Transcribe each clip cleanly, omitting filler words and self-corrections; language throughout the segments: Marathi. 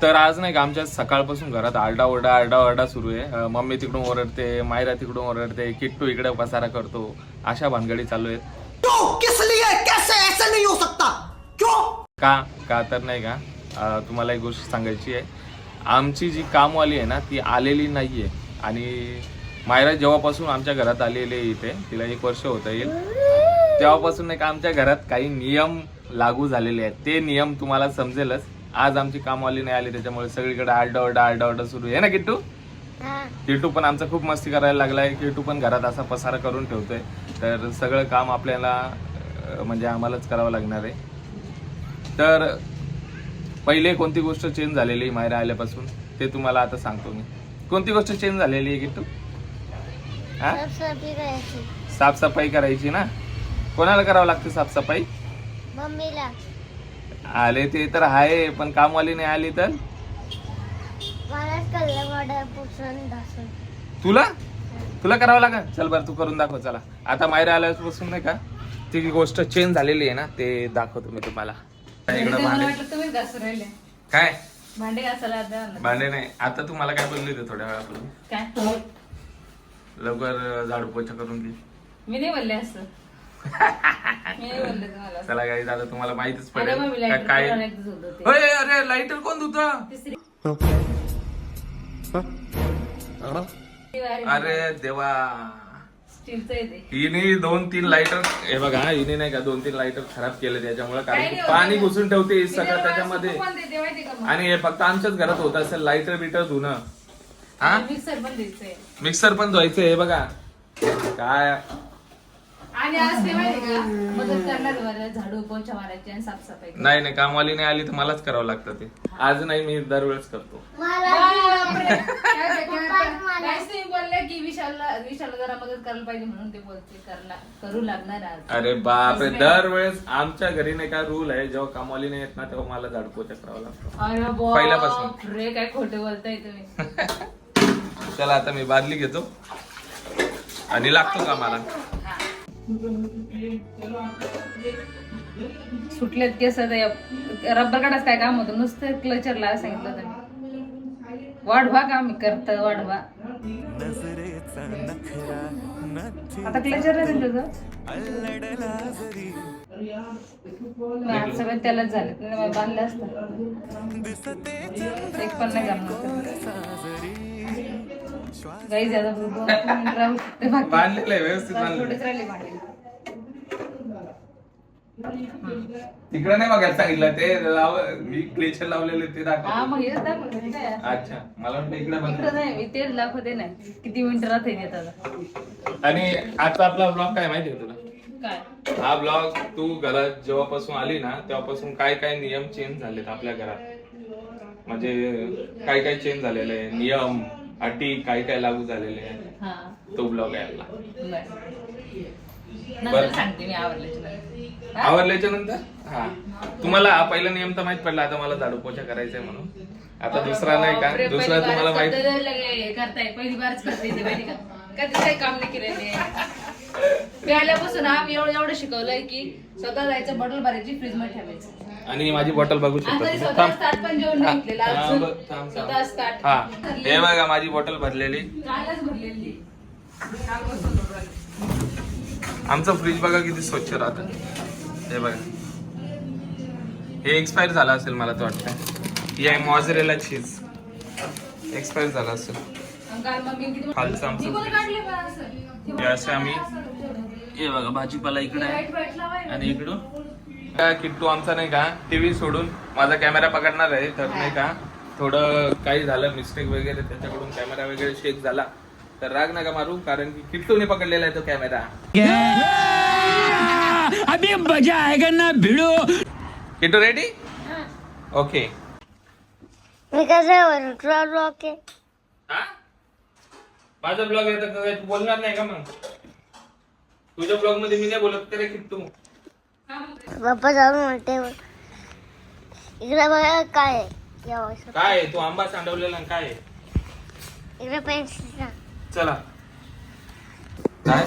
तर आज नाही का आमच्या सकाळपासून घरात आरडाओरडा सुरू आहे. मम्मी तिकडून ओरडते, मायरा तिकडून ओरडते, किट्टू इकडे पसारा करतो, अशा भानगडी चालू आहेत. किस लिए कैसे ऐसा नहीं हो सकता क्यों का तर नाही का तुम्हाला एक गोष्ट सांगायची आहे. आमची जी कामवाली आहे ना ती आलेली नाहीये आणि मायरा जेव्हापासून आमच्या घरात आलेली आहे इथे, तिला 1 वर्ष होता येईल, तेव्हापासून नाही का आमच्या घरात काही नियम लागू झालेले आहेत. ते नियम तुम्हाला समजेलच. आज आमची कामवाली नाही आली त्याच्यामुळे सगळीकडे आरडाओरडा सुरू आहे ना किट्टू. किट्टू पण आमचा खूप मस्ती करायला लागलाय. किट्टू पण घरात असा पसारा करून ठेवतोय. तर सगळं काम आपल्याला म्हणजे आम्हालाच करावं लागणार आहे. तर पहिले कोणती गोष्ट चेंज झालेली मायरा आल्यापासून ते तुम्हाला आता सांगतो मी. कोणती गोष्ट चेंज झालेली आहे किट्टू? साफसफाई करायची ना. कोणाला करावं लागते साफसफाई? मम्मीला. आले ते तर आहे, पण कामवाली नाही आली तर तुला करावं लागेल. चल बरं तू करून दाखव. चला आता मायरा आल्यापासून नाही का ती गोष्ट चेंज झालेली आहे ना ते दाखवतो मी तुम्हाला. काय भांडे नाही. आता तुम्हाला काय बोलली होते थोड्या वेळापूर्वी? लवकर झाडू पोछा करून घे. मी नाही बोलले असं. चला काही दादा तुम्हाला माहितीच पडेल काय. अरे लाईटर कोण धुता? अरे देवा, हिने 2-3 लाईटर, हे बघा हिने नाही का 2-3 लाईटर खराब केले त्याच्यामुळे, कारण पाणी घुसून ठेवते सगळं त्याच्यामध्ये. आणि हे फक्त आमच्याच घरात होत असेल लाईटर बिटर धुणं. हा मिक्सर पण धुवायचं. हे बघा काय. आणि आज ते माहिती का मदत करणार झाडू पोछा मारायची आणि साफसफाई. नाही कामवाली नाही आली तर मलाच करावं लागतं ते. आज नाही, मी दरवेळेस करतो. बोलले की विशालला जरा मदत करायला पाहिजे म्हणून ते बोलते करू लागणार आज. अरे बापरे, दरवेळेस आमच्या घरी नाही का रूल आहे, जेव्हा कामवाली नाही येत ना तेव्हा मला झाडू पोछा करावा लागतो. अरे पहिल्यापासून. रे काय खोटं बोलताय तुम्ही. चला आता मी बादली घेतो आणि लागतो कामाला. सुटलेत केस. रब्बर काढाच काय काम होतं, नुसतं क्लचरला सांगितलं तुम्ही. वाढवा काम करत वाढवा. आता क्लचर नाही तुझं सगळं त्यालाच झालं. बांधलं असतं एक पण नाही बांधलेलं आहे व्यवस्थित बांधलेलं. तिकडे नाही बघायला सांगितलं ते मी क्लेचर लावलेले ते दाखव. अच्छा मला वाटलं इकडे नाही, मी तेच दाखवते नाही किती मिनिटं राहते. आणि आजचा आपला ब्लॉग काय माहितीये तुला? काय हा ब्लॉग तू घरात जेव्हापासून आली ना तेव्हापासून काय काय नियम चेंज झालेत आपल्या घरात, म्हणजे काय काय चेंज झालेले आहे, नियम अटी काय काय लागू झालेले आहे, तो ब्लॉग आहे आपला. सांगते मी आवरल्याच्या नंतर. हा तुम्हाला पहिला नियम तर माहित पडला, आता मला झाडू पोछा करायचंय म्हणून. आता दुसरा नाही का, दुसरा तुम्हाला माहित करताय. पहिली बारच करते माहिती का, कधीच काही काम नाही केलेले. मी आल्यापासून आम्ही एवढं शिकवलंय की स्वतः जायचं, बॉटल भरायची, फ्रीज मध्ये ठेवायची. आणि माझी बॉटल बघू शकता. हा हे बघा माझी बॉटल भरलेली. आमचं फ्रीज बघा किती स्वच्छ राहतं. हे बघा हे एक्सपायर झालं असेल मला तर वाटतं. हे मॉझरेला चीज एक्सपायर झाला असेल. खालचं आमचं हे असं आम्ही, हे बघा भाजीपाला इकडे आहे आणि इकडून किट्टू आमचा नाही का टीव्ही सोडून माझा कॅमेरा पकडणार आहे. तर नाही का थोडं काही झालं मिस्टेक वगैरे, त्याच्याकडून कॅमेरा वगैरे शेक झाला तर राग नका मारू, कारण की किट्टूने पकडलेला आहे तो कॅमेरा. अभी मजा आएगा ना भिड़ो. किट्टू रेडी? ओके. मी कसं ब्लॉग आहे? माझा ब्लॉग आहे तर तू बोलणार नाही का? मग तुझ्या ब्लॉग मध्ये मी नाही बोलत का रे किट्टू? बाप्पा जाऊन म्हणते इकडे बघा काय आहे. काय तू आंबा सांडवलेला काय आहे? इकडे पेन्सिल. चला काय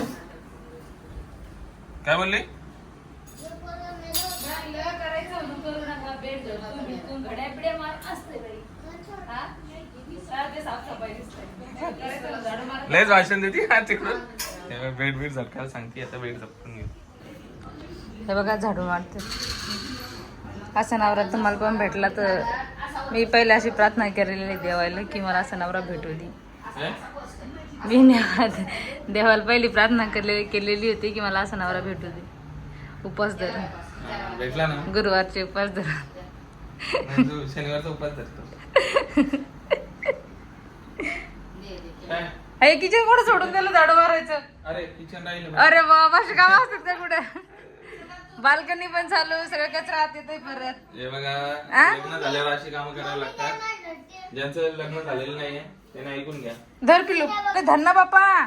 काय बोलले? हा? हा, ते साफसफाई दिसतंय. करायचं झाडू मारायचं. लयच भाषण देते हा तिकडून. बेड बीड झटकायला सांगते आता बेड झटकून घेऊ. हे बघा झाडू मारते. असा नवरा तुम्हाला पण भेटला तर मी पहिले अशी प्रार्थना केलेली देवाला की मला असा नवरा भेटू दे. मी देवाला पहिली प्रार्थना केलेली होती की मला असा नवरा भेटू दे. उपास धर भेटला ना गुरुवारचे उपास धर. तू शनिवारचा उपास धरतो. काय? हे किचन कुठं सोडून दिलं झाडू मारायचं. अरे किचन राहिलं. अरे बाबा अशी काम असतात का कुठे. बाल्कनी पण चालू सगळं कचरा आत येतोय परत. हे बघा आ? लग्न झाल्यावर अशी कामं करावी लागतात. ज्यांचं लग्न झालेलं नाहीये त्यांना ऐकून घ्या. धर पिलू ते धर ना बापा.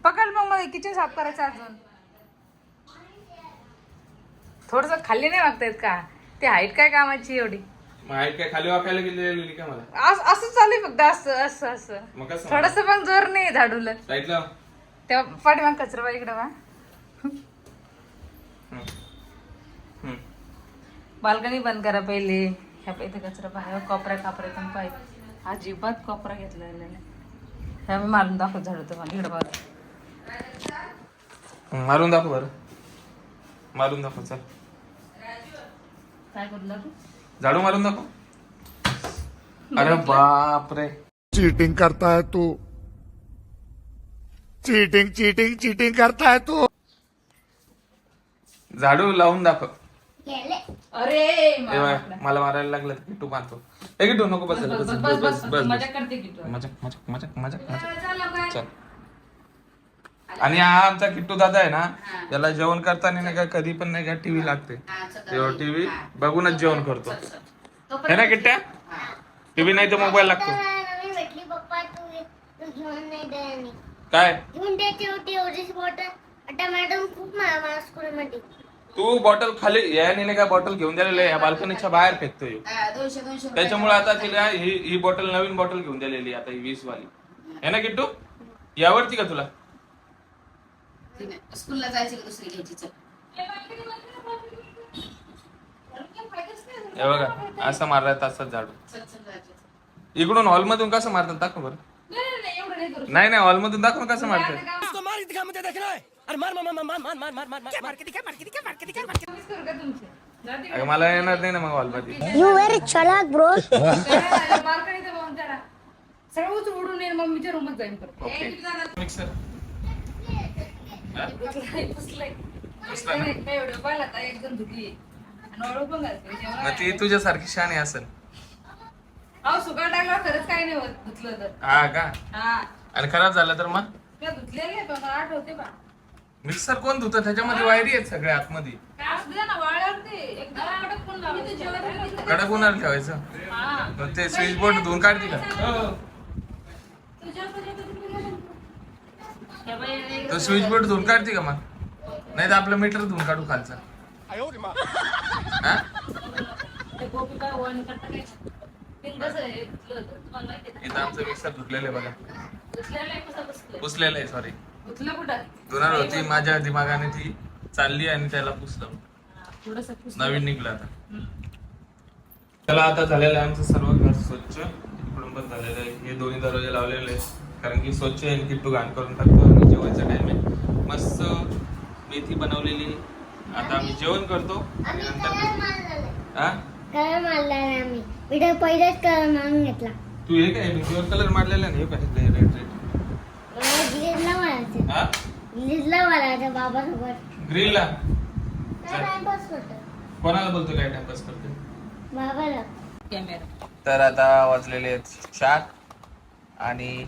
पकड मग मला किचन साफ करायचं अजून. थोडस खाली नाही वागतायत का ते हाईट काय कामाची एवढी. मग हाईट काय खाली वाकायला गेलेली का मला? असं चालू आहे फक्त असं असं असं. मग कसं थोडस पण जोर नाही झाडूला. साईडला तेव्हा पाठीमाग कचरा बा इकडं बा. बाल्कनी बंद करा पहिले. ह्या इथे कचरा पाहिजे कोपऱ्या कापऱ्यातून पाहिजे. अजिबात कोपरा घेतलेला नाही. ह्या मी मारून दाखव झाडू तुम्हाला इकडं बघा. मारून दाखव बरं. मारून दाखव चल. काय करू दाखव. झाडू मारून दाखव. अरे बाप रे चीटिंग करता है तू चीटिंग चीटिंग चीटिंग करता है तू झाडू लावून दाखव. गेले. अरे ए बाय, मला मारायला लागलं तर किट्टू मारतो. ए किट्टू नको बस बस बस बस बस बस बस बस मजा करते की तू. मजा मजा मजा मजा मजा चल लवकर. चल. आणि हा आमचा किट्टू दादा आहे ना त्याला जेवण करताना नाही का कधी पण नाही का टीव्ही लागते. तेव्हा टीव्ही बघूनच जेवण करतो. है ना किट्ट्या? टीव्ही नाही तर मोबाईल लागतो. नवीन भेटली पप्पा तू घेऊन नाही द्यायनी. काय घेऊन द्यायची होती एवढीच बॉटल. आता मॅडम खूप मला स्कूलमध्ये. तू बॉटल खाली याने नाही का बॉटल घेऊन दिलेलं आहे बाल्कनीच्या बाहेर फेकतोय. 200 त्याच्यामुळे आता तिला ही बॉटल नवीन बॉटल घेऊन दिलेली आता ही 20 वाली. है ना किट्टू? यावरती का तुला? स्कूलला जायची का दुसरी घ्यायची. चल हे बघा असं मारलाय तसंच झाडू. चल चल जायचं. इकडून हॉल मधून कसं मारतात दाखव बरं. नाही एवढं नाही करू. नाही नाही हॉल मधून दाखव ना कसं मारतात. इसको मार के दिखा मुझे देखना है अरे मार मार मार मार मार मार मार मार मार मार के दिखा मार के दिखा मार के दिखा मार के मिस करू का तुमचे. जाते का? अगं, मला येणार नाही ना मग हॉल मध्ये. यू व्हेरी चलाक ब्रो. मार्केट इथं पाहून त्याला सगळं उचलून उडून येईल मम्मीच्या रूमात जाईन परत. ओके. मिक्सर पुसलंय. पुसला ना? काय व्हिडिओ पाहिला तर एकदम धुतली आणि ओळख पण घालते मग जेवणाला. ती तुझ्यासारखी शाणी असेल. अहो सुका टाकला खरंच काही नाही होत धुतलं तर. हा का? हा आणि खराब झालं तर मग काय धुतलेलं आहे पण मला आठवते बा. मिक्सर कोण धुतं त्याच्यामध्ये वायरी आहेत सगळ्या आतमध्ये. काय असू दे ना वाळल्यावर ते एकदम कडक पण लावायचं. जेवण कडक उन्हाळ्यात ठेवायचं. हा मग ते स्विच बोर्ड धुवून काढते का? त्या बाईने तो स्विच बोर्ड धुवून काढते का मग? नाही तर आपलं मीटर धुवून काढू खालचं. हा? ते गोपी काय वन करता काय पिन कसं आहे धुतलं होतं तुम्हाला माहिती आहे इथं आमचं मिक्सर धुतलेलं आहे बघा. ना. धुतलेलं आहे कसं बसतोय. पुसलेलं आहे सॉरी. धुतलं कुठं. धुणार होती माझ्या दिमागाने ती चालली आणि त्याला पुसलं. थोडंसं पुसलं. नवीन निघलं आता. त्याला आता झालेलं आहे आमचं सर्व घर स्वच्छ. इकडून पण झालेलं आहे. हे दोन्ही दरवाजे लावलेले आहेत कारण की स्वच्छ आहे आणि किट्टू घाण करून टाकतो आणि जेवायचा टाइम आहे. मस्त मेथी बनवलेली. आता आम्ही जेवण करतो आणि नंतर हा कलर मारला नाही आम्ही. व्हिडिओ पहिलेच कलर मारून घेतला. तू हे काय भिंतीवर कलर मारलेला नाही का रेड रेड गिलीजला मारायचं. हा गिलीजला मारायचं बाबासोबत. ग्रिलला टाइमपास करतो कोणाला बोलतो काय टाइमपास करतो. बाबाला. कॅमेरा तर आता वाजलेले आहेत 4 आणि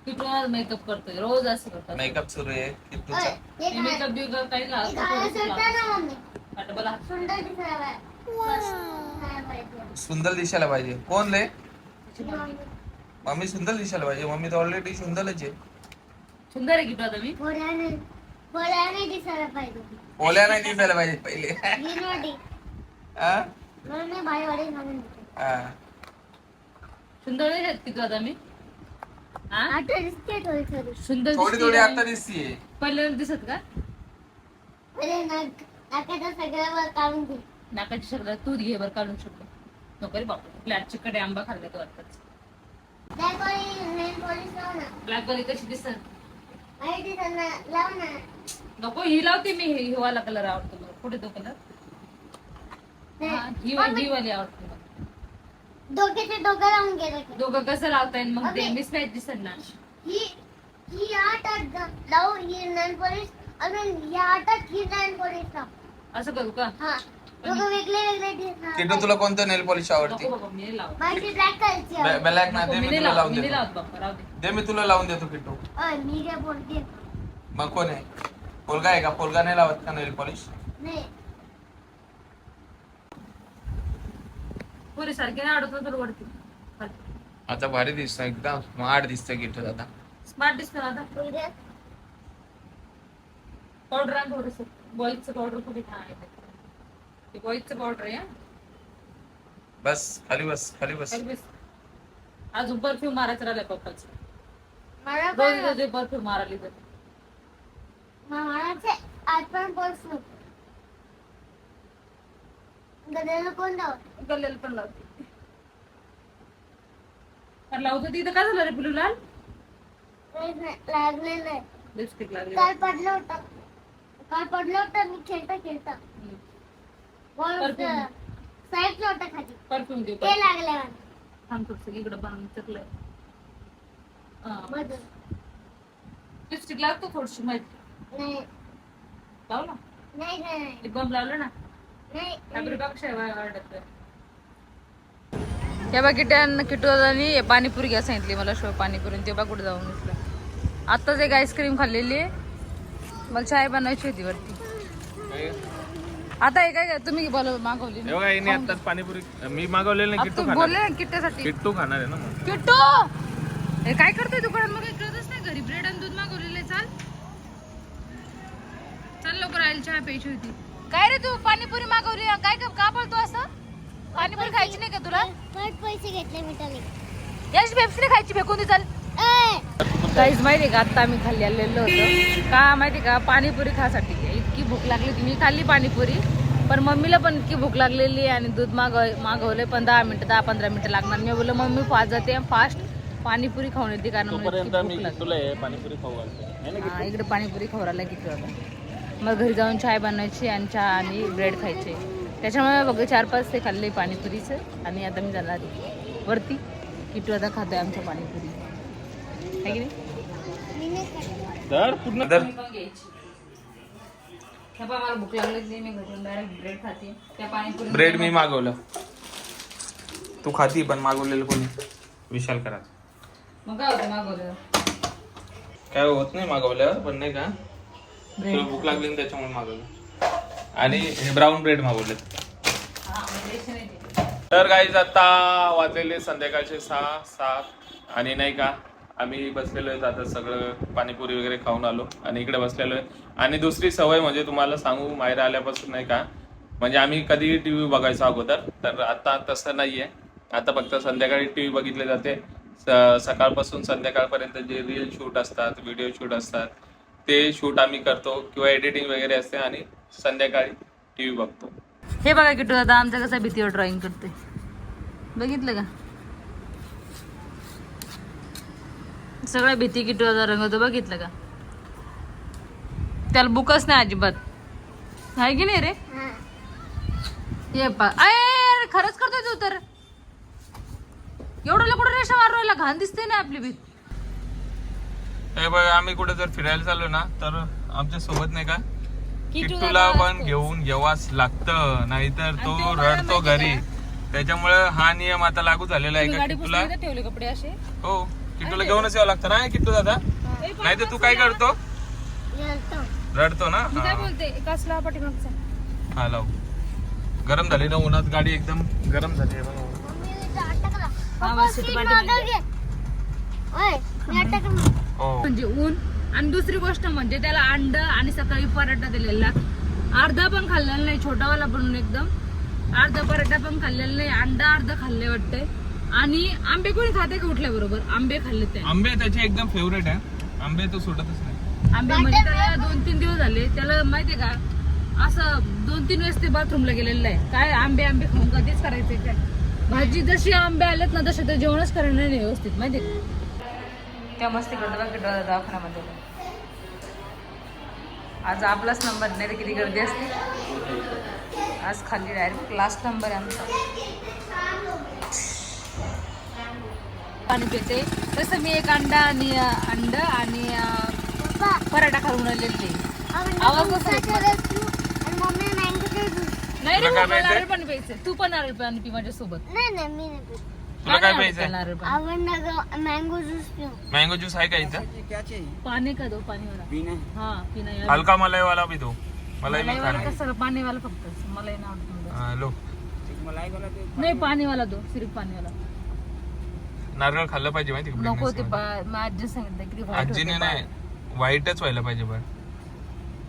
किटू मेकअप करतोय रोज असं करतो. मेकअप सुरू आहे किट्टूचा. हे काय? मेकअप बिकअप काही हे काय सुटतं ना मम्मी. बोला सुंदर दिसायला पाहिजे. बस, दिसायला पाहिजे. सुंदर दिसायला पाहिजे. कोण लय मम्मी. मम्मी सुंदर दिसायला पाहिजे. मम्मी तर ऑलरेडी सुंदरच आहे. सुंदर आहे किटू आता मी. पोळ्याने दिसायला पाहिजे. ओल्या नाही दिसायला पाहिजे पहिले. गिरवाडी. हा? म्हणून मी भाईवाडी घालून देते. हा. सुंदर नाही आहेत किटू आता मी. हा आता दिसते थोडी थोडी. सुंदर थोडी दिसते थोडी का? आता दिसतीये. पहिल्यांदा दिसत का पहिले नाकाचा सगळ्यावर काढून दे. नाकाची सगळं तूच घे बरं काढून शकतो. नको रे बापू, फ्लॅटची कडे आंबा खाल्ले तो आताच. नेल पॉलिश लाव ना. ब्लॅकबेरी कशी दिसत? आई दिसत ना, लाव ना. नको, ही लावते मी. ही वाला कलर आवडतो मला. कुठे तो कलर? ही वाली आवडते मला. डोक्याचे डोकं लावून गेलं. दोघं कसं लावता येईल मग? ते मिसमॅच दिसत ना. ही आठ लाव, ही नेल पॉलिश अजून या आठात ही नेल पॉलिश लाव. असं करू का? हा, दोघं वेगळे वेगळे दिसणार. किट्टू तुला कोणतं नेल पॉलिश आवडते? नको बाबा, मी नाही लावत. माझी ब्लॅक कलरची आहे. ब्लॅक ना दे, मी मी नाही तुला लावत, लावून मी नाही देतो. लावत बाबा, राहू दे. दे, मी तुला लावून देतो किट्टू. मी काय बोलते मग कोण आहे? पोलगा आहे का? पोलगा नाही लावत का नेल पॉलिश? नाही. पुरी सारखी नाही आवडत तुला वरती. आता भारी दिसतं, एकदम स्मार्ट दिसतं किट्टू दादा. स्मार्ट दिसतो ना आता. उद्या पावडर आण थोडस. बॉईजचं पावडर कुठे? हा आहे. ते बॉईजचं पावडर आहे. बस खाली बस, खाली बस. अजून परफ्यूम मारायचं राहिलं पप्पाचं. मला रोज रोज परफ्यूम मारायला तर. मामाचे आज पण पोचलो. गड्याला कोण लावत? गल्ल्याला पण लावते. तर लावतो तिथं काय झालं रे पिलू लाल? लागलेलं आहे. लिपस्टिक लागली. काल पडलं होतं मी खेळता Perfume. साईडला होता खाली. परफ्यूम देऊ ते लागले मला. थांब थोडस इकडं बनवून चकलंय. मधून. लिपस्टिक लागतो थोडीशी माहिती. नाही लाव ना. नाही लिप बाम लावलं ना. नाही. फॅब्रिकपेक्षा वाढत. या बा किटोनी पाणीपुरी घ्या सांगितली मला. शो पाणीपुरी ते बा कुठे जाऊन घेतलं. आत्ताच एक आईस्क्रीम खाल्लेली आहे. मला चाय बनवायची होती वरती. आता हे काय तुम्ही मागवली ना? एवढा येणे आताच पाणीपुरी मी मागवलेलं नाही. आता किट्टू बोलले खाणार. ना किट्ट्यासाठी. किट्टू खाणार आहे ना मग. किट्टू हे काय करतोय दुकानात? मग कळतच नाही. घरी ब्रेड आणि दूध मागवलेलं आहे. चाल लवकर आईल, चहा प्यायची होती. काय रे तू पाणीपुरी मागवली? काय का बोलतो असं? पाणीपुरी खायची नाही का तुला? पैसे घेतले मिठाने. याच पेप्सी खायची, फेकून दे. चाल. काहीच माहिती का, आता आम्ही खाल्ली आलेलो होतो का माहिती का, पाणीपुरी खासाठी. इतकी भूक लागली होती. मी खाल्ली पाणीपुरी, पण मम्मीला पण इतकी भूक लागलेली आणि दूध मागवले. पण 10-15 मिनिटं लागणार. मी बोललो मम्मी फास्ट जाते, फास्ट पाणीपुरी खाऊन येते कारण पाणीपुरी खाऊ घालतो. हा, इकडे पाणीपुरी खवरायला किती होता. मग घरी जाऊन चाय बनवायची आणि चहा आणि ब्रेड खायचे. त्याच्यामुळे बघ 4-5 ते खाल्ले पाणीपुरीचं. आणि आता मी जाणार वरती. किटू आता खातोय आमच्या पाणीपुरी. आहे की नाही? मला भूक लागली, मी घरून डायरेक्ट ब्रेड खाते. त्या पाणीपुरी ब्रेड मी मागवलं. तू खाती पण मागवलेलं कोणी? विशाल करा. मग काय होतं मागवलं? काय होत नाही मागवल्यावर, पण नाही का तुला भूक लागली ना त्याच्यामुळे मागवलं. आणि हे ब्राऊन ब्रेड मागवले. तर गाईज आता वाजलेले संध्याकाळचे 6-7 आणि नाही का आम्ही बसलेलो आहेत. आता सगळं पाणीपुरी वगैरे खाऊन आलो आणि इकडे बसलेलो आहे. आणि दुसरी सवय म्हणजे तुम्हाला सांगू, मायरा आल्यापासून नाही का, म्हणजे आम्ही कधी टी व्ही बघायचो अगोदर, तर आता तसं नाही आहे. आता फक्त संध्याकाळी टी व्ही बघितले जाते. सकाळपासून संध्याकाळपर्यंत जे रील शूट असतात, व्हिडिओ शूट असतात, ते शूट आम्ही करतो किंवा एडिटिंग वगैरे असते आणि संध्याकाळी टी व्ही बघतो. हे बघा किट्टू दादा आमचा कसा भीतीवर ड्रॉइंग करतोय, बघितलं का? सगळ्या भीती किट्टू दादा रंगवतो, बघितलं का? त्याला बुकच नाही अजिबात, आहे की नाही रे? हे पा अरे खरंच करतोय तू तर. एवढं लकडं रेषा मारवायला घाण दिसते ना आपली भीत. हे बघ, आम्ही कुठे जर फिरायला चाललो ना तर आमच्या सोबत नाही का किट्टूला पण घेऊन जेवाच लागतं, नाहीतर तो रडतो घरी. त्याच्यामुळे हा नियम आता लागू झालेला आहे का किट्टूला ठेवले कपडे असे. हो, किट्टूला घेऊनच यावं लागतं ना किट्टू दादा. नाही तर तू काय करतो? रडतो ना. काय बोलते कसला पाठीमागचा? हा लाव. गरम झाली ना उन्हात गाडी, एकदम गरम झाली आहे. म्हणजे ऊन. आणि दुसरी गोष्ट म्हणजे त्याला अंड आणि सकाळी पराठा दिलेला, अर्धा पण खाल्लेला नाही, छोटावाला बनवून एकदम. अर्धा पराठा पण खाल्लेला नाही, अंडा अर्धा खाल्ले वाटतंय. आणि आंबे कोणी खाते का उठल्या बरोबर? आंबे खाल्ले ते. आंबे त्याचे एकदम फेवरेट आहे. आंबे तो सोडतच नाही. आंबे म्हणजे त्याला 2-3 दिवस झाले, त्याला माहितीये का असं 2-3 वेळेस ते बाथरूमला गेलेलं आहे. काय आंबे खाऊन का तेच करायचंय काय? भाजी जशी आंबे आलेत ना तसे तर जेवणच करणार नाही व्यवस्थित माहिती का. त्या मस्त तिकडं दवाखान्यामध्ये आज आपलाच नंबर नाही तर किती गर्दी असते. आज खाली डायरेक्ट लास्ट नंबर आहे आमचा. पाणी पिते तसं मी एक अंड आणि पराठा खाऊन आलेले. आवाज कसा येतो? Mummy mango juice. नाही रे मला नारळ पाणी प्यायचं. तू पण नारळ पाणी पी माझ्यासोबत. नाही नाही मी नाही पित. तुला काय प्यायचंय? नारळ पाणी. आवडणार मँगो ज्यूस पिऊ. मँगो ज्यूस आहे का इथं? पाणी का दो पाणी वाला. हा पिना यार. हलका मलाई वाला भी दो. मलाई मलाई मी वाला खाणार. कसं पाणी वाला फक्त मलाई नाही आवडत. लो नाही पाणी वाला दो सिर्फ पाणी वाला. नारळ खाल्लं पाहिजे माहिती का नको ते pregnancy मध्ये? मग आजी सांगितलं किती वाईट आजीने होते नाही वाईटच व्हायला पाहिजे बरं.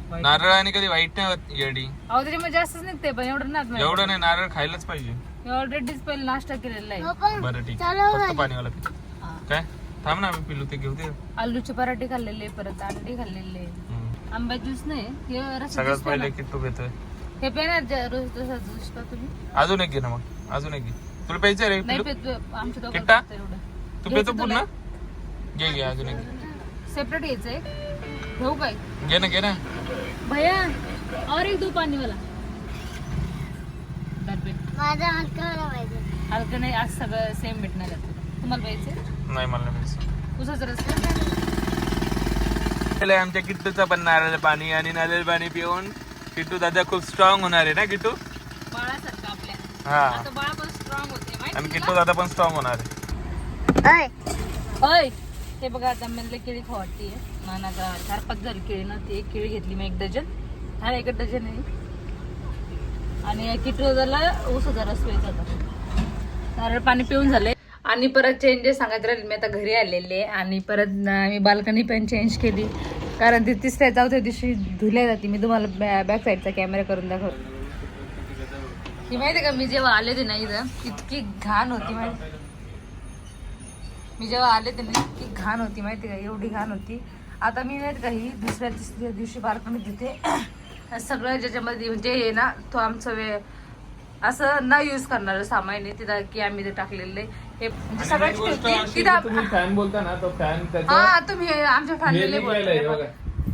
वाईट. नारळाने कधी वाईट नाही होत येडी. अहो त्याच्यामध्ये जास्तच निघते पण एवढं नाही. एवढं नाही नारळ खायलाच पाहिजे. मी ऑलरेडीच पहिले नाश्ता केलेला आहे. पण बरं ठीक चलो फक्त भाई. पाणीवाला पी. हा. काय थांब ना मी पिलू ते घेऊ दे. आलूचे पराठे खाल्लेले परत अंडे खाल्लेले. हम्म. आंबा ज्यूस नाही हे रस सगळ्यात पहिले किट्टू घेतोय. हे पेणार रोज तसा ज्यूस का तुम्ही. अजून एक घे ना मग अजून एक घे. तुला प्यायचं रे नाही पिलू? पेत आमच्या किट्टा? दोघांना एवढं तू पेतो पूर्ण घे घे अजून एक घे. सेपरेट घ्यायचंय. घेऊ काय घे ना घे ना. भैया और एक दो पाणी वाला. माझा हलका पाहिजे. हलकं नाही आज सगळं सेम भेटणार आहे तुम्हाला पाहिजे. नाही मला नाही प्यायचं. उसाचं रस चला, आमच्या किट्टूचं पण नारळ पाणी आणि नारळ पाणी पिऊन किट्टू दादा खूप स्ट्रॉंग होणार आहे ना किट्टू. बाळासारखं आपल्या. हा आता बाळ पण स्ट्रॉंग होते आणि माहिती किट्टू दादा पण स्ट्रॉंग होणार आहे. अय होय. ते बघा आता मला केळी खावाटती आहे. मला आता 4-5 झाली केळी ना. ती एक केळी घेतली मी 1 डझन. हा 1 डझन आहे. आणि किटोला ऊसाचा रस प्यायचा होता. नारळ पाणी पिऊन झाले आणि परत चेंजेस सांगत राहिले. मी आता घरी आलेले आणि परत मी बाल्कनी पण चेंज केली कारण ती 3-4 दिवशी धुल्या जाते. मी तुम्हाला बॅक साईडचा कॅमेरा करून दाखवतो. ती माहिती का मी जेव्हा आले ते ना इथं इतकी घाण होती माहिती. मी जेव्हा आले ते ना इतकी घाण होती माहिती का. एवढी घाण होती. आता मी नाही का ही 2-3 दिवशी बाल्कनी तिथे सगळं ज्याच्यामध्ये म्हणजे हे ना तो आमचं असं न यूज करणार सामान आहे तिथं की आम्ही ते टाकलेलं आहे. हे म्हणजे सगळ्याची फॅन बोलता ना तो फॅन हा तुम्ही आमच्या फॅमिली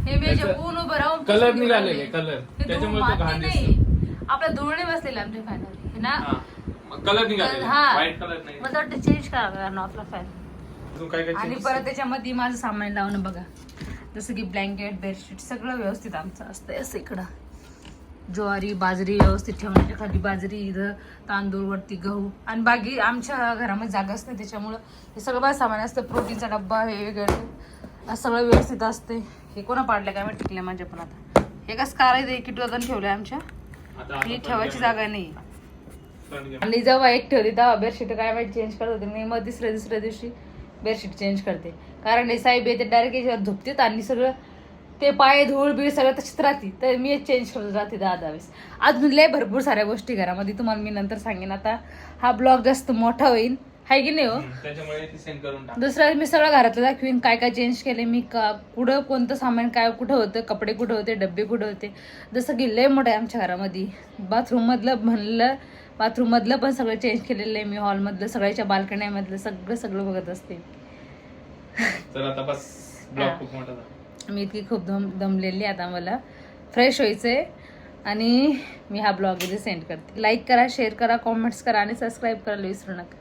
हे मी जे ऊन उभं राहून कलर निघालेले कलर त्याच्यामुळे तो घाण नाही आपल्या धुळणे बसलेले आमच्या फॅनवर ना. कलर निघाले हा व्हाईट कलर नाही. मला वाटतं चेंज करावं ना आपला फॅन. अजून काय काय आणि परत त्याच्यामध्ये माझं सामान लावणं बघा जसं की ब्लँकेट बेडशीट सगळं व्यवस्थित आमचं असतंय. असं इकडं ज्वारी बाजरी व्यवस्थित ठेवण्याच्या खाली बाजरी इथं तांदूळ वरती गहू आणि बाकी आमच्या घरामध्ये जागा असते त्याच्यामुळं हे सगळं माझं सामान असतं. प्रोटीनचा डब्बा हे वगैरे सगळं व्यवस्थित असते. हे कोणा पाडलं काय माहिती टिकले माझ्या पण आता हे कसं करायचं किटवतून ठेवलंय आमच्या. ही ठेवायची जागा नाही. आणि जेव्हा एक ठेवली तेव्हा बेडशीट काय माहिती चेंज करत होते मी. मग दुसऱ्या दिवशी बेडशीट चेंज करते कारण हे साहेब येते डायरेक्ट याच्यावर झोपतात आणि सगळं ते पाय धूळ बीळ सगळं तशीच राहते. तर मी चेंज करत राहते 10 वेळेस. अजून लय भरपूर साऱ्या गोष्टी घरामध्ये तुम्हाला मी नंतर सांगेन. आता हा ब्लॉग जास्त मोठा होईल हाय की नाही हो. त्याच्यामुळे ती सेंड करून टाक. दुसऱ्या मी सगळं घरातलं दाखवीन काय काय चेंज केले मी कुठं कोणतं सामान काय कुठं होतं कपडे कुठं होते डब्बे कुठं होते. जसं की लय मोठं आहे आमच्या घरामध्ये. बाथरूम मधलं पण सगळं चेंज केलेलं आहे मी. हॉलमधलं सगळ्याच्या बाल्कन्यामधलं सगळं बघत असते. तर आता बस ब्लॉग खूप मोठा झाला. मी इतकी खूप दमलेली आता मला फ्रेश व्हायचंय आणि मी हा ब्लॉग इथे सेंड करते. लाईक करा शेअर करा कॉमेंट्स करा आणि सबस्क्राईब करायला विसरू नका.